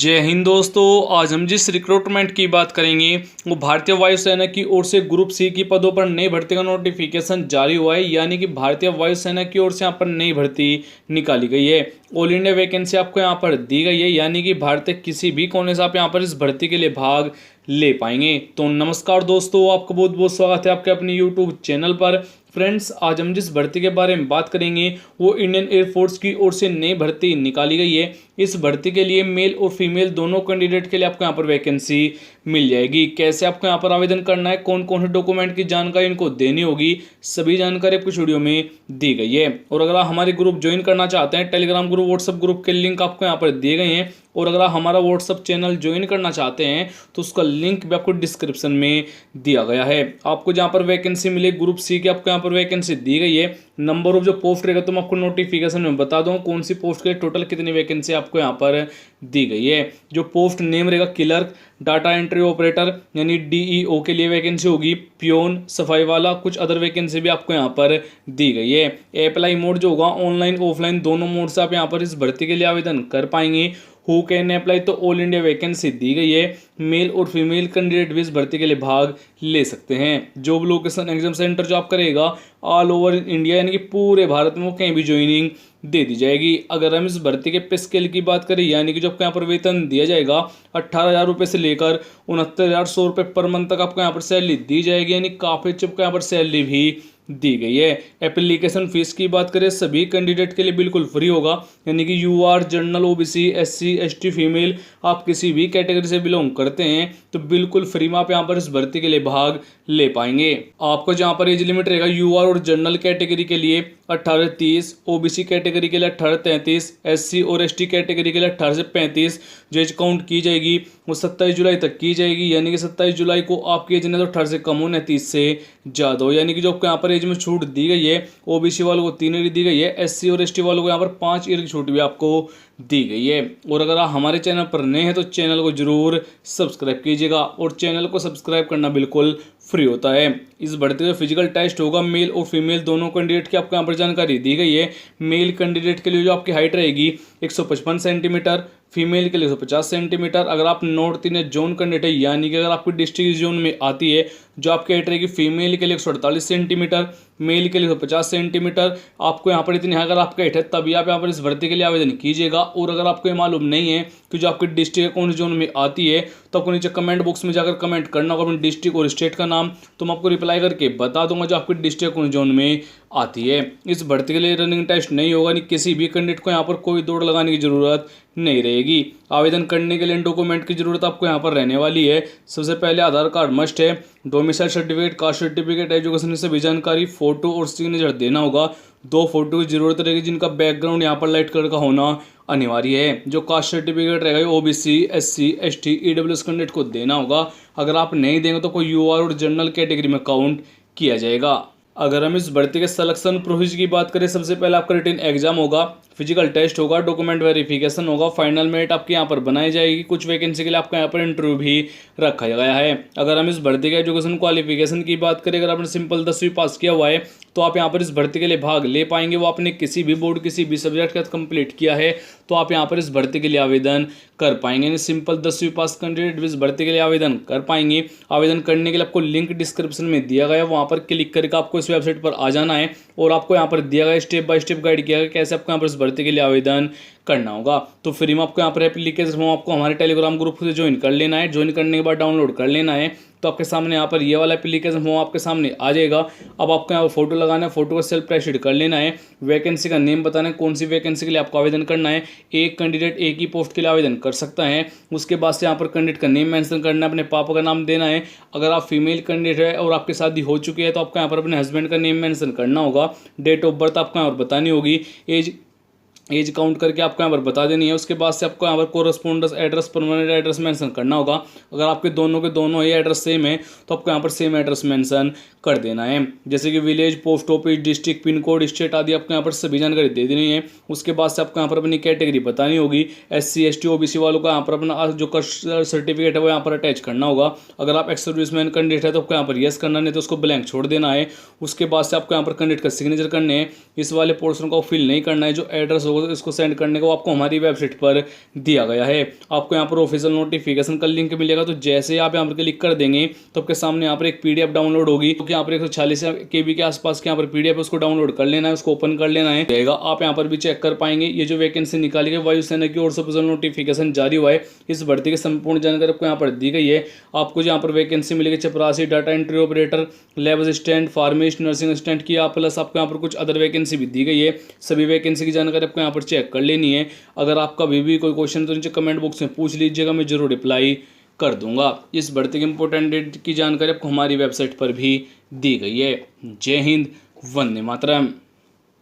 जय हिंद दोस्तों। आज हम जिस रिक्रूटमेंट की बात करेंगे वो भारतीय वायुसेना की ओर से ग्रुप सी की पदों पर नई भर्ती का नोटिफिकेशन जारी हुआ है। यानी कि भारतीय वायुसेना की ओर से यहाँ पर नई भर्ती निकाली गई है। ऑल इंडिया वैकेंसी आपको यहाँ पर दी गई है, यानी कि भारत के किसी भी कोने से आप यहाँ पर इस भर्ती के लिए भाग ले पाएंगे। तो नमस्कार दोस्तों, आपका बहुत बहुत स्वागत है आपके अपने यूट्यूब चैनल पर। फ्रेंड्स, आज हम जिस भर्ती के बारे में बात करेंगे वो इंडियन एयरफोर्स की ओर से नई भर्ती निकाली गई है। इस भर्ती के लिए मेल और फीमेल दोनों कैंडिडेट के लिए आपको यहाँ पर वैकेंसी मिल जाएगी। कैसे आपको यहाँ पर आवेदन करना है, कौन कौन से डॉक्यूमेंट की जानकारी इनको देनी होगी, सभी जानकारी आपको इस वीडियो में दी गई है। और अगर आप हमारे ग्रुप ज्वाइन करना चाहते हैं, टेलीग्राम ग्रुप, व्हाट्सएप ग्रुप के लिंक आपको यहाँ पर दिए गए हैं। और अगर आप हमारा व्हाट्सएप चैनल ज्वाइन करना चाहते हैं तो उसका लिंक भी आपको डिस्क्रिप्शन में दिया गया है। आपको जहाँ पर वैकेंसी मिले ग्रुप सी की आपको यहाँ पर वैकेंसी दी गई है। नंबर ऑफ जो पोस्ट रहेगा तो मैं आपको नोटिफिकेशन में बता दूँ कौन सी पोस्ट के लिए टोटल कितनी वैकेंसी आपको यहाँ पर दी गई है। जो पोस्ट नेम रहेगा क्लर्क, डाटा एंट्री ऑपरेटर यानी डीईओ के लिए वैकेंसी होगी, पियोन, सफाई वाला, कुछ अदर वैकेंसी भी आपको यहाँ पर दी गई है। अप्लाई मोड जो होगा ऑनलाइन ऑफलाइन दोनों मोड से आप यहाँ पर इस भर्ती के लिए आवेदन कर पाएंगे। हु कैन अप्लाई, तो ऑल इंडिया वैकेंसी दी गई है। मेल और फीमेल कैंडिडेट भी इस भर्ती के लिए भाग ले सकते हैं। जॉब लोकेशन एग्जाम सेंटर जो आप करेगा ऑल ओवर इंडिया यानी कि पूरे भारत में वो कहीं भी ज्वाइनिंग दे दी जाएगी। अगर हम इस भर्ती के पे स्केल की बात करें, यानी कि जो आपको यहाँ पर वेतन दिया जाएगा 18,000 रुपये से लेकर 69,100 रुपये पर मंथ तक आपको यहाँ पर सैलरी दी जाएगी। यानी काफ़ी अच्छी आपको यहाँ पर सैलरी भी दी गई है। एप्लीकेशन फीस की बात करें सभी कैंडिडेट के लिए बिल्कुल फ्री होगा। यानी कि UR, general, OBC, SC, ST, female, आप किसी भी कैटेगरी से बिलोंग करते हैं तो बिल्कुल फ्री में आप यहाँ पर इस भर्ती के लिए भाग ले पाएंगे। आपको जहाँ पर एज लिमिट रहेगा यूआर और जनरल कैटेगरी के लिए 18 से 30, ओबीसी कैटेगरी के लिए 18 से 33, एससी और एसटी कैटेगरी के लिए 18 से 35। जो एज काउंट की जाएगी वो 27 जुलाई तक की जाएगी। यानी कि 27 जुलाई को आपकी एज ने तो 18 से कम हो, 30 से ज़्यादा हो। यानी कि जो आपको यहाँ पर एज में छूट दी गई है ओबीसी वालों को 3 ईयर दी गई है, एससी और एसटी वालों को यहाँ पर 5 ईयर की छूट भी आपको दी गई है। और अगर आप हमारे चैनल पर नए हैं तो चैनल को जरूर सब्सक्राइब कीजिएगा, और चैनल को सब्सक्राइब करना बिल्कुल फ्री होता है। इस भर्ती का फिजिकल टेस्ट होगा, मेल और फीमेल दोनों कैंडिडेट की आपको यहाँ पर जानकारी दी गई है। मेल कैंडिडेट के लिए जो आपकी हाइट रहेगी 155 सेंटीमीटर, फीमेल के लिए 150 सेंटीमीटर। अगर आप नॉर्थ ईस्ट जोन कैंडिडेट है, यानी कि अगर आपकी डिस्ट्रिक्ट जोन में आती है, जो आपकी हाइट रहेगी फीमेल के लिए 148 सेंटीमीटर, मेल के लिए 150 सेंटीमीटर। आपको यहाँ पर इतनी अगर आपका हाइट है तभी आप यहाँ पर इस भर्ती के लिए आवेदन कीजिएगा। और अगर आपको ये मालूम नहीं है कि जो आपकी डिस्ट्रिक्ट कौन जोन में आती है तो आपको नीचे कमेंट बॉक्स में जाकर कमेंट करना होगा अपनी डिस्ट्रिक्ट और स्टेट का नाम, तो मैं आपको रिप्लाई करके बता दूंगा जो आपकी डिस्ट्रिक्ट कौन जोन में आती है। इस भर्ती के लिए रनिंग टेस्ट नहीं होगा, नहीं किसी भी कैंडिडेट को यहाँ पर कोई दौड़ लगाने की जरूरत नहीं रहेगी। आवेदन करने के लिए डॉक्यूमेंट की जरूरत आपको यहाँ पर रहने वाली है। सबसे पहले आधार कार्ड मस्ट है, domicile certificate, caste certificate, education से भी जानकारी, फोटो और सिग्नेचर देना होगा। 2 फोटो की जरूरत रहेगी जिनका बैकग्राउंड यहाँ पर लाइट कलर का होना अनिवार्य है। जो कास्ट सर्टिफिकेट रहेगा OBC, SC, ST, EWS candidate को देना होगा। अगर आप नहीं देंगे तो कोई यूआर और जनरल कैटेगरी में काउंट किया जाएगा। अगर हम इस भर्ती के सिलेक्शन प्रोसेस की बात करें, सबसे पहले आपका रिटन एग्जाम होगा, फिजिकल टेस्ट होगा, डॉक्यूमेंट वेरिफिकेशन होगा, फाइनल मेरिट आपके यहाँ पर बनाई जाएगी। कुछ वैकेंसी के लिए आपका यहाँ पर इंटरव्यू भी रखा गया है। अगर हम इस भर्ती के एजुकेशन क्वालिफिकेशन की बात करें, अगर आपने सिंपल 10वीं पास किया हुआ है तो आप यहाँ पर इस भर्ती के लिए भाग ले पाएंगे। वो आपने किसी भी बोर्ड किसी भी सब्जेक्ट का कंप्लीट किया है तो आप यहाँ पर इस भर्ती के लिए आवेदन कर पाएंगे। सिंपल 10वीं पास कैंडिडेट भी इस भर्ती के लिए आवेदन कर पाएंगे। आवेदन करने के लिए आपको लिंक डिस्क्रिप्शन में दिया गया है, वहाँ पर क्लिक करके आपको इस वेबसाइट पर आ जाना है और आपको यहाँ पर दिया गया स्टेप बाय स्टेप गाइड किया गया कैसे आपको यहाँ पर इस भर्ती के लिए आवेदन करना होगा। तो फ्री में आपको यहाँ पर एप्लीकेशन फॉर्म आपको हमारे टेलीग्राम ग्रुप से ज्वाइन कर लेना है। ज्वाइन करने के बाद डाउनलोड कर लेना है तो आपके सामने यहाँ पर ये वाला एप्लीकेशन फॉर्म आपके सामने आ जाएगा। अब आपको यहाँ पर फोटो लगाना है, फोटो को सेल्फ प्रेसिड कर लेना है, वैकेंसी का नेम बताना है, कौन सी वैकेंसी के लिए आपको आवेदन करना है। एक कैंडिडेट एक ही पोस्ट के लिए आवेदन कर सकता है। उसके बाद से यहाँ पर कैंडिडेट का नेम मेंशन करना है, अपने पापा का नाम देना है। अगर आप फीमेल कैंडिडेट है और आपकी शादी हो चुकी है तो आपको यहाँ पर अपने हस्बैंड का नेम मेंशन करना होगा। डेट ऑफ बर्थ आपको यहाँ पर बतानी होगी, एज काउंट करके आपको यहाँ पर बता देनी है। उसके बाद से आपको यहाँ पर correspondence address, permanent address mention करना होगा। अगर आपके दोनों के दोनों ही एड्रेस सेम है तो आपको यहाँ पर सेम एड्रेस मेंशन कर देना है, जैसे कि village, post office, district, pin code, state आदि आपको यहाँ पर सभी जानकारी दे देनी है। उसके बाद से आपको यहाँ पर अपनी कैटेगरी बतानी होगी। एससी, एसटी, ओबीसी वालों का यहाँ पर अपना जो कास्ट सर्टिफिकेट है वो यहाँ पर अटैच करना होगा। अगर आप एक्स सर्विसमैन कैंडिडेट है तो आपको यहाँ पर यस करना, नहीं तो उसको ब्लैंक छोड़ देना है। उसके बाद से आपको यहाँ पर कैंडिडेट का सिग्नेचर करने हैं। इस वाले पोर्शन को फिल नहीं करना है। जो एड्रेस होगा वो इसको सेंड करने को आपको हमारी वेबसाइट पर दिया गया है। आपको यहाँ पर ऑफिशियल नोटिफिकेशन का लिंक मिलेगा, तो जैसे आप यहाँ पर क्लिक कर देंगे तो आपके सामने यहाँ पर एक पीडीएफ डाउनलोड होगी, क्योंकि यहाँ पर 140 KB के आसपास के यहाँ पर पीडीएफ उसको डाउनलोड कर लेना है, उसको ओपन कर लेना है। आप यहाँ पर भी चेक कर पाएंगे ये जो वैकेंसी निकाली गई वायुसेना की ओर से ऑफिशियल नोटिफिकेशन जारी हुआ है। इस भर्ती की संपूर्ण जानकारी आपको यहाँ पर दी गई है। आपको यहाँ पर वैकेंसी मिलेगी चपरासी, data entry operator, lab assistant, फार्मिस्ट, nursing assistant की, प्लस आपको यहाँ पर कुछ अदर वैकेंसी भी दी गई है। सभी वैकेंसी की जानकारी आपको यहाँ पर चेक कर लेनी है। अगर आपका भी कोई क्वेश्चन तो नीचे कमेंट बॉक्स में पूछ लीजिएगा, मैं जरूर रिप्लाई कर दूंगा। इस भर्ती के इंपॉर्टेंट डेट की जानकारी आपको हमारी वेबसाइट पर भी दी गई है। जय हिंद, वंदे मातरम।